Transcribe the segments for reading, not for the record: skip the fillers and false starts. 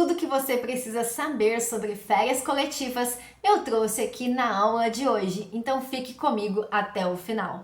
Tudo que você precisa saber sobre férias coletivas eu trouxe aqui na aula de hoje, então fique comigo até o final.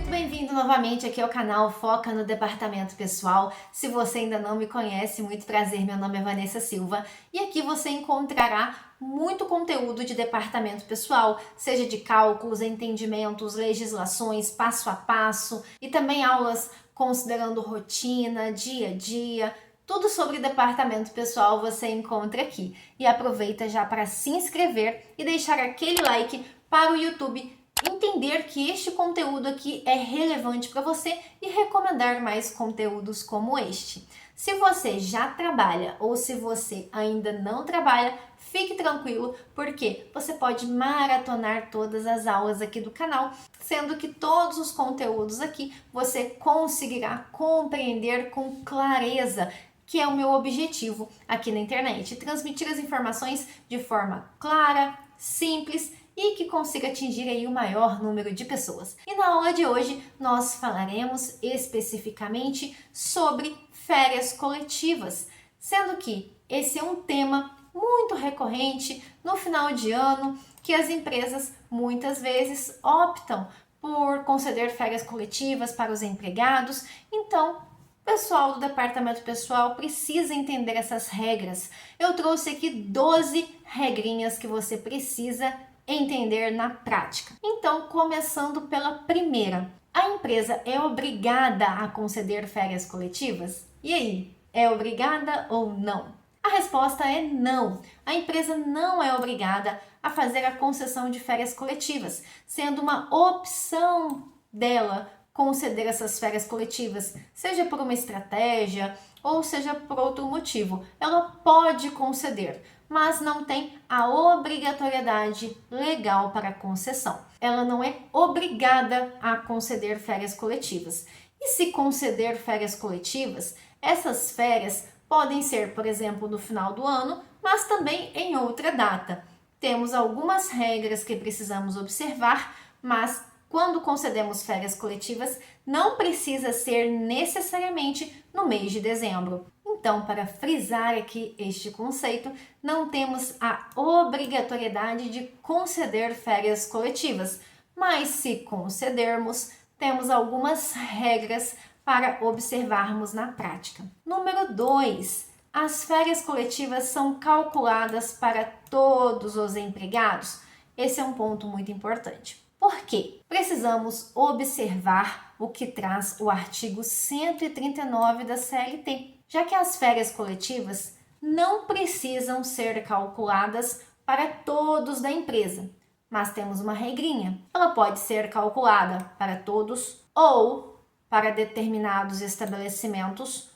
Bem-vindo novamente aqui ao canal Foca no Departamento Pessoal. Se você ainda não me conhece, muito prazer, meu nome é Vanessa Silva e aqui você encontrará muito conteúdo de departamento pessoal, seja de cálculos, entendimentos, legislações, passo a passo e também aulas considerando rotina, dia a dia. Tudo sobre departamento pessoal você encontra aqui. E aproveita já para se inscrever e deixar aquele like para o YouTube entender que este conteúdo aqui é relevante para você e recomendar mais conteúdos como este. Se você já trabalha ou se você ainda não trabalha, fique tranquilo, porque você pode maratonar todas as aulas aqui do canal, sendo que todos os conteúdos aqui você conseguirá compreender com clareza, que é o meu objetivo aqui na internet, transmitir as informações de forma clara, simples e que consiga atingir aí o maior número de pessoas. E na aula de hoje nós falaremos especificamente sobre férias coletivas, sendo que esse é um tema muito recorrente no final de ano, que as empresas muitas vezes optam por conceder férias coletivas para os empregados. Então, o pessoal do departamento pessoal precisa entender essas regras. Eu trouxe aqui 12 regrinhas que você precisa entender na prática. Então, começando pela primeira, a empresa é obrigada a conceder férias coletivas? E aí, é obrigada ou não? A resposta é não. A empresa não é obrigada a fazer a concessão de férias coletivas, sendo uma opção dela conceder essas férias coletivas, seja por uma estratégia ou seja por outro motivo. Ela pode conceder, mas não tem a obrigatoriedade legal para a concessão. Ela não é obrigada a conceder férias coletivas. E se conceder férias coletivas, essas férias podem ser, por exemplo, no final do ano, mas também em outra data. Temos algumas regras que precisamos observar, mas quando concedemos férias coletivas, não precisa ser necessariamente no mês de dezembro. Então, para frisar aqui este conceito, não temos a obrigatoriedade de conceder férias coletivas, mas se concedermos, temos algumas regras para observarmos na prática. Número 2. As férias coletivas são calculadas para todos os empregados. Esse é um ponto muito importante. Por quê? Precisamos observar o que traz o artigo 139 da CLT, já que as férias coletivas não precisam ser calculadas para todos da empresa, mas temos uma regrinha. Ela pode ser calculada para todos ou para determinados estabelecimentos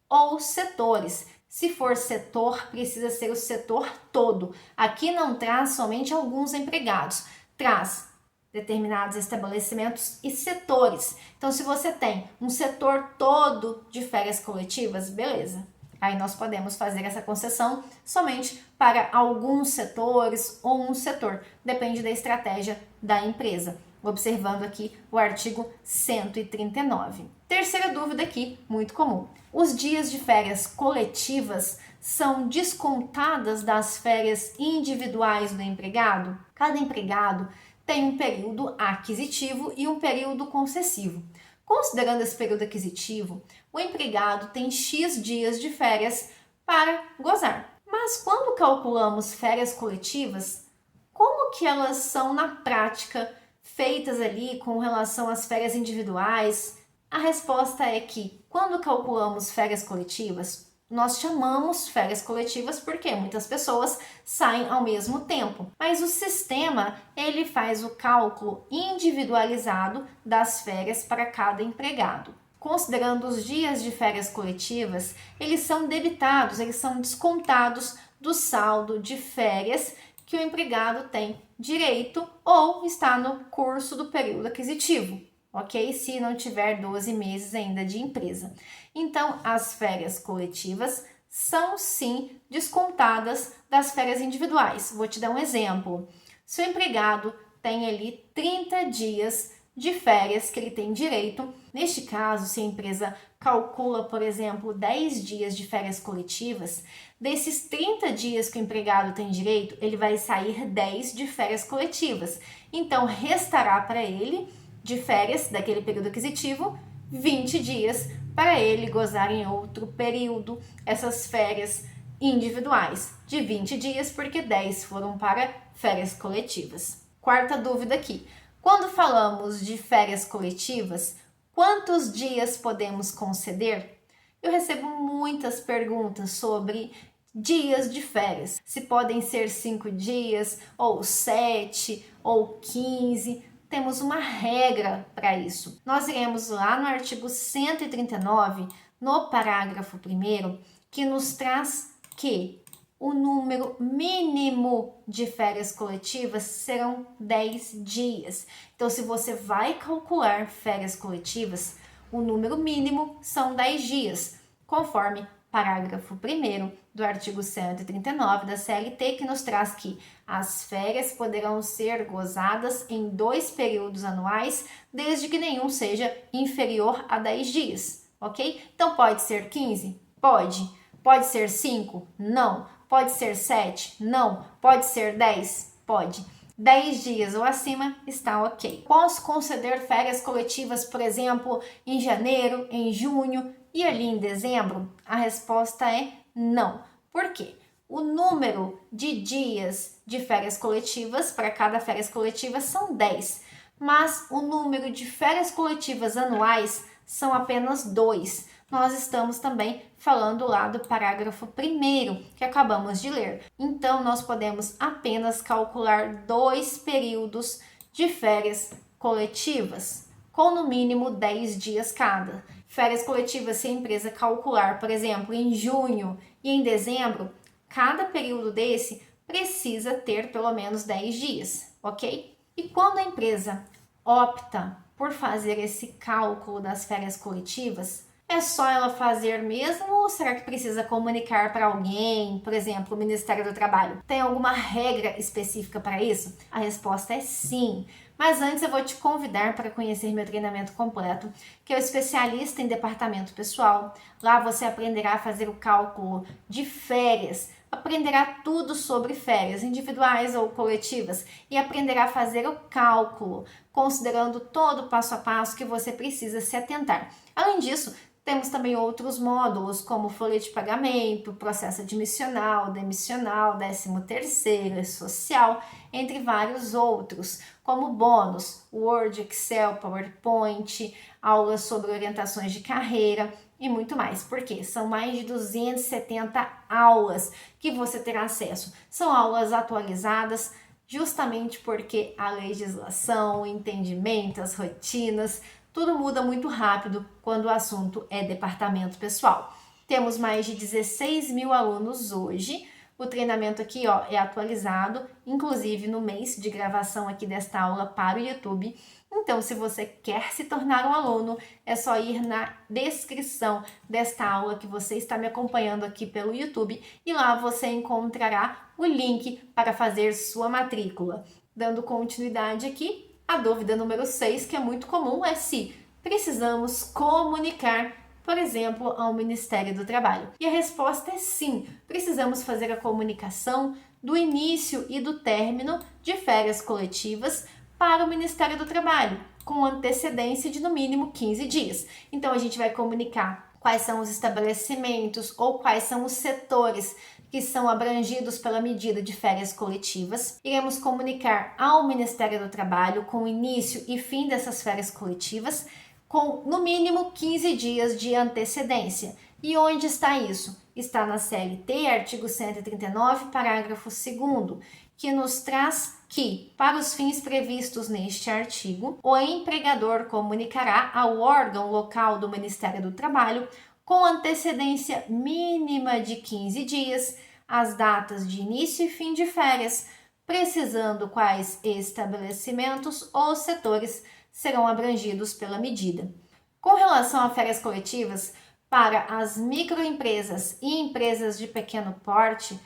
ou setores. Se for setor, precisa ser o setor todo. Aqui não traz somente alguns empregados, traz determinados estabelecimentos e setores. Então, se você tem um setor todo de férias coletivas, beleza. Aí nós podemos fazer essa concessão somente para alguns setores ou um setor. Depende da estratégia da empresa. Observando aqui o artigo 139. Terceira dúvida aqui, muito comum. Os dias de férias coletivas são descontadas das férias individuais do empregado? Cada empregado tem um período aquisitivo e um período concessivo. Considerando esse período aquisitivo, o empregado tem X dias de férias para gozar. Mas quando calculamos férias coletivas, como que elas são na prática feitas ali com relação às férias individuais? A resposta é que quando calculamos férias coletivas, nós chamamos férias coletivas porque muitas pessoas saem ao mesmo tempo, mas o sistema ele faz o cálculo individualizado das férias para cada empregado. Considerando os dias de férias coletivas, eles são debitados, eles são descontados do saldo de férias que o empregado tem direito ou está no curso do período aquisitivo, ok? Se não tiver 12 meses ainda de empresa. Então, as férias coletivas são sim descontadas das férias individuais. Vou te dar um exemplo. Se o empregado tem ali 30 dias de férias que ele tem direito. Neste caso, se a empresa calcula, por exemplo, 10 dias de férias coletivas, desses 30 dias que o empregado tem direito, ele vai sair 10 de férias coletivas. Então, restará para ele de férias, daquele período aquisitivo, 20 dias para ele gozar em outro período essas férias individuais de 20 dias, porque 10 foram para férias coletivas. Quarta dúvida aqui. Quando falamos de férias coletivas, quantos dias podemos conceder? Eu recebo muitas perguntas sobre dias de férias. Se podem ser 5 dias, ou 7, ou 15. Temos uma regra para isso. Nós iremos lá no artigo 139, no parágrafo 1º, que nos traz que o número mínimo de férias coletivas serão 10 dias. Então, se você vai calcular férias coletivas, o número mínimo são 10 dias, conforme parágrafo 1º do artigo 139 da CLT, que nos traz que as férias poderão ser gozadas em 2 períodos anuais, desde que nenhum seja inferior a 10 dias, ok? Então, pode ser 15? Pode. Pode ser 5? Não. Pode ser 7? Não. Pode ser 10? Pode. 10 dias ou acima está ok. Posso conceder férias coletivas, por exemplo, em janeiro, em junho e ali em dezembro? A resposta é não. Por quê? O número de dias de férias coletivas para cada férias coletiva são 10, mas o número de férias coletivas anuais são apenas 2. Nós estamos também falando lá do parágrafo 1º que acabamos de ler. Então, nós podemos apenas calcular 2 períodos de férias coletivas, com no mínimo 10 dias cada. Férias coletivas, se a empresa calcular, por exemplo, em junho e em dezembro, cada período desse precisa ter pelo menos 10 dias, ok? E quando a empresa opta por fazer esse cálculo das férias coletivas, é só ela fazer mesmo ou será que precisa comunicar para alguém, por exemplo, o Ministério do Trabalho? Tem alguma regra específica para isso? A resposta é sim. Mas antes eu vou te convidar para conhecer meu treinamento completo, que é o especialista em departamento pessoal. Lá você aprenderá a fazer o cálculo de férias, aprenderá tudo sobre férias, individuais ou coletivas, e aprenderá a fazer o cálculo, considerando todo o passo a passo que você precisa se atentar. Além disso, temos também outros módulos, como folha de pagamento, processo admissional, demissional, 13º, social, entre vários outros, como bônus, Word, Excel, PowerPoint, aulas sobre orientações de carreira e muito mais. Porque são mais de 270 aulas que você terá acesso. São aulas atualizadas, justamente porque a legislação, o entendimento, as rotinas, tudo muda muito rápido quando o assunto é departamento pessoal. Temos mais de 16 mil alunos hoje. O treinamento aqui é atualizado, inclusive no mês de gravação aqui desta aula para o YouTube. Então, se você quer se tornar um aluno, é só ir na descrição desta aula que você está me acompanhando aqui pelo YouTube e lá você encontrará o link para fazer sua matrícula. Dando continuidade aqui, a dúvida número 6, que é muito comum, é se precisamos comunicar, por exemplo, ao Ministério do Trabalho. E a resposta é sim, precisamos fazer a comunicação do início e do término de férias coletivas para o Ministério do Trabalho, com antecedência de no mínimo 15 dias. Então a gente vai comunicar quais são os estabelecimentos ou quais são os setores que são abrangidos pela medida de férias coletivas. Iremos comunicar ao Ministério do Trabalho com o início e fim dessas férias coletivas, com no mínimo 15 dias de antecedência. E onde está isso? Está na CLT, artigo 139, parágrafo 2º, que nos traz que, para os fins previstos neste artigo, o empregador comunicará ao órgão local do Ministério do Trabalho, com antecedência mínima de 15 dias, as datas de início e fim de férias, precisando quais estabelecimentos ou setores serão abrangidos pela medida. Com relação a férias coletivas, para as microempresas e empresas de pequeno porte,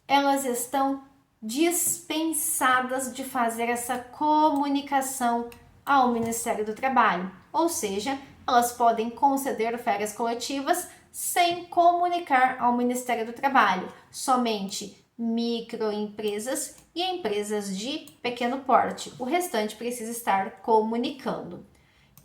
elas estão dispensadas de fazer essa comunicação ao Ministério do Trabalho, ou seja, elas podem conceder férias coletivas sem comunicar ao Ministério do Trabalho, somente microempresas e empresas de pequeno porte. O restante precisa estar comunicando.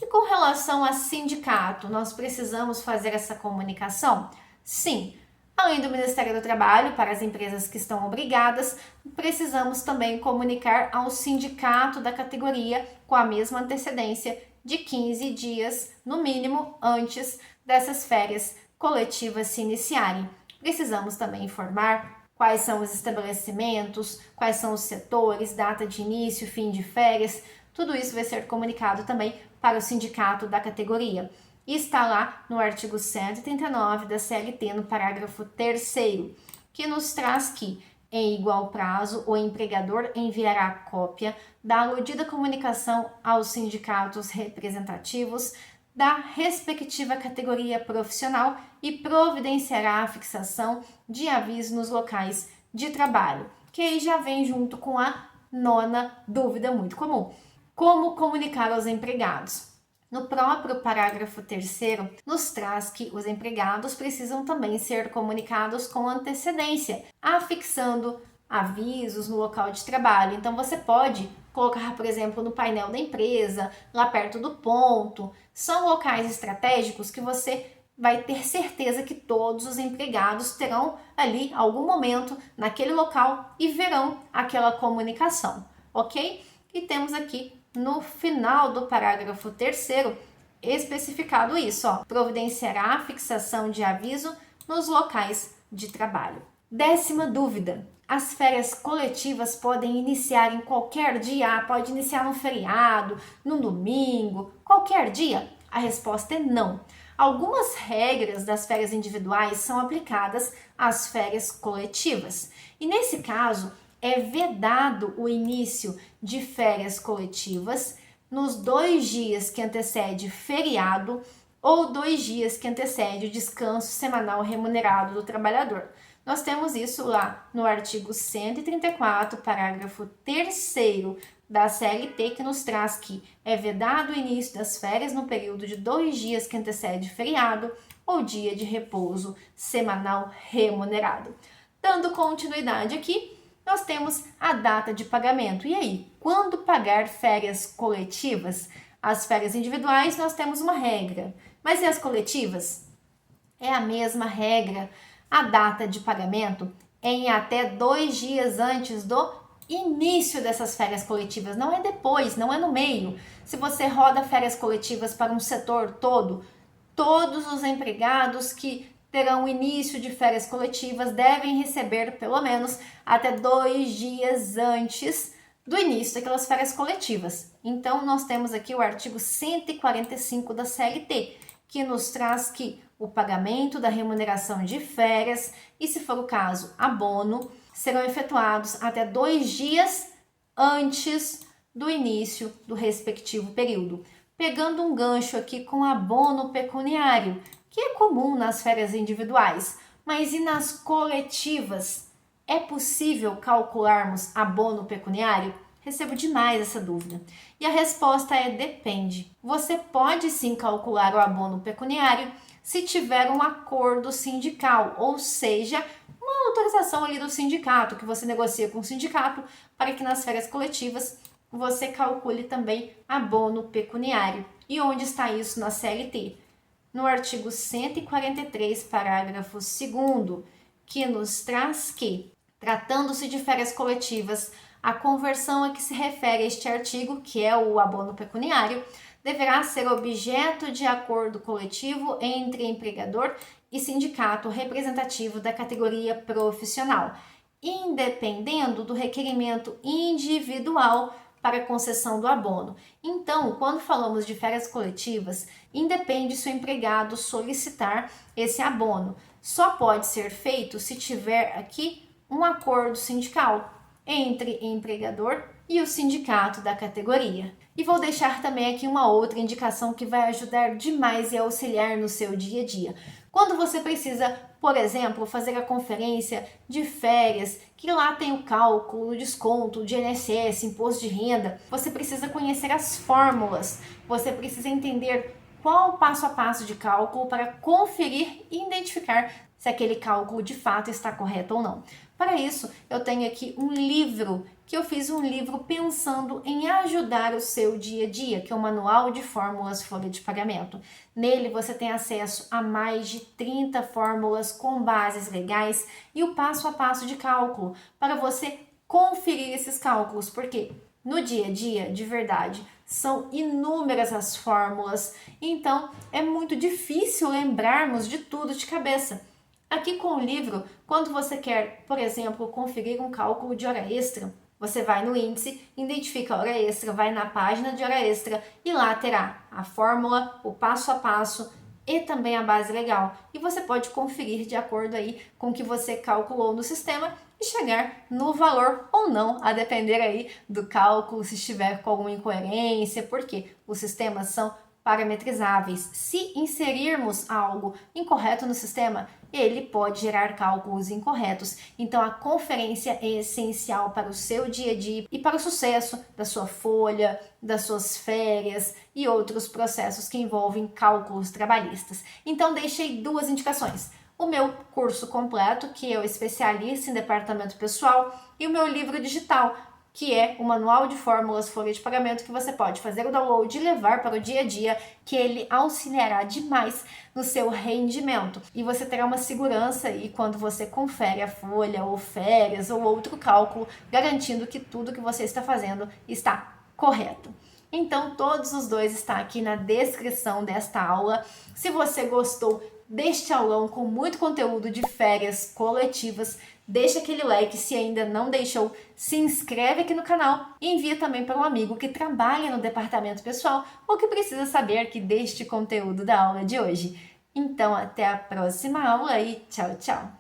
E com relação a sindicato, nós precisamos fazer essa comunicação? Sim. Além do Ministério do Trabalho, para as empresas que estão obrigadas, precisamos também comunicar ao sindicato da categoria com a mesma antecedência de 15 dias, no mínimo, antes dessas férias coletivas se iniciarem. Precisamos também informar quais são os estabelecimentos, quais são os setores, data de início, fim de férias. Tudo isso vai ser comunicado também para o sindicato da categoria. E está lá no artigo 139 da CLT, no parágrafo 3º, que nos traz que, em igual prazo, o empregador enviará cópia da aludida comunicação aos sindicatos representativos da respectiva categoria profissional e providenciará a fixação de aviso nos locais de trabalho, que aí já vem junto com a 9ª dúvida muito comum. Como comunicar aos empregados? No próprio parágrafo 3º, nos traz que os empregados precisam também ser comunicados com antecedência, afixando avisos no local de trabalho. Então, você pode colocar, por exemplo, no painel da empresa, lá perto do ponto. São locais estratégicos que você vai ter certeza que todos os empregados terão ali algum momento naquele local e verão aquela comunicação, ok? E temos aqui no final do parágrafo 3º especificado isso, ó, providenciará a fixação de aviso nos locais de trabalho. 10ª dúvida: as férias coletivas podem iniciar em qualquer dia? Pode iniciar no feriado, no domingo, qualquer dia? A resposta é não. Algumas regras das férias individuais são aplicadas às férias coletivas. E nesse caso, é vedado o início de férias coletivas nos 2 dias que antecede feriado ou 2 dias que antecede o descanso semanal remunerado do trabalhador. Nós temos isso lá no artigo 134, parágrafo 3º da CLT, que nos traz que é vedado o início das férias no período de 2 dias que antecede feriado ou dia de repouso semanal remunerado. Dando continuidade aqui, nós temos a data de pagamento. E aí, quando pagar férias coletivas? As férias individuais nós temos uma regra, mas e as coletivas? É a mesma regra. A data de pagamento é em até 2 dias antes do início dessas férias coletivas, não é depois, não é no meio. Se você roda férias coletivas para um setor todo, todos os empregados que terão início de férias coletivas devem receber pelo menos até 2 dias antes do início daquelas férias coletivas. Então, nós temos aqui o artigo 145 da CLT, que nos traz que o pagamento da remuneração de férias e, se for o caso, abono, serão efetuados até 2 dias antes do início do respectivo período. Pegando um gancho aqui com abono pecuniário, que é comum nas férias individuais, mas e nas coletivas? É possível calcularmos abono pecuniário? Recebo demais essa dúvida. E a resposta é depende. Você pode sim calcular o abono pecuniário se tiver um acordo sindical, ou seja, uma autorização ali do sindicato, que você negocia com o sindicato para que nas férias coletivas você calcule também abono pecuniário. E onde está isso na CLT? No artigo 143, parágrafo 2º, que nos traz que, tratando-se de férias coletivas, a conversão a que se refere este artigo, que é o abono pecuniário, deverá ser objeto de acordo coletivo entre empregador e sindicato representativo da categoria profissional, independendo do requerimento individual para concessão do abono. Então, quando falamos de férias coletivas, independe se o empregado solicitar esse abono. Só pode ser feito se tiver aqui um acordo sindical entre empregador e o sindicato da categoria. E vou deixar também aqui uma outra indicação que vai ajudar demais e auxiliar no seu dia a dia. Quando você precisa, por exemplo, fazer a conferência de férias, que lá tem o cálculo, o desconto de INSS, imposto de renda, você precisa conhecer as fórmulas, você precisa entender qual o passo a passo de cálculo para conferir e identificar se aquele cálculo de fato está correto ou não. Para isso, eu tenho aqui um livro, que eu fiz um livro pensando em ajudar o seu dia a dia, que é o Manual de Fórmulas Folha de Pagamento. Nele você tem acesso a mais de 30 fórmulas com bases legais e o passo a passo de cálculo, para você conferir esses cálculos, porque no dia a dia, de verdade, são inúmeras as fórmulas, então é muito difícil lembrarmos de tudo de cabeça. Aqui com o livro, quando você quer, por exemplo, conferir um cálculo de hora extra, você vai no índice, identifica a hora extra, vai na página de hora extra e lá terá a fórmula, o passo a passo e também a base legal. E você pode conferir de acordo aí com o que você calculou no sistema e chegar no valor ou não, a depender aí do cálculo, se estiver com alguma incoerência, porque os sistemas são parametrizáveis. Se inserirmos algo incorreto no sistema, ele pode gerar cálculos incorretos. Então, a conferência é essencial para o seu dia a dia e para o sucesso da sua folha, das suas férias e outros processos que envolvem cálculos trabalhistas. Então, deixei duas indicações. O meu curso completo, que é o especialista em departamento pessoal, e o meu livro digital, que é o Manual de Fórmulas Folha de Pagamento, que você pode fazer o download e levar para o dia a dia, que ele auxiliará demais no seu rendimento. E você terá uma segurança aí quando você confere a folha, ou férias, ou outro cálculo, garantindo que tudo que você está fazendo está correto. Então, todos os dois estão aqui na descrição desta aula. Se você gostou deste aulão com muito conteúdo de férias coletivas, deixa aquele like. Se ainda não deixou, se inscreve aqui no canal e envia também para um amigo que trabalha no departamento pessoal ou que precisa saber aqui deste conteúdo da aula de hoje. Então, até a próxima aula e tchau, tchau!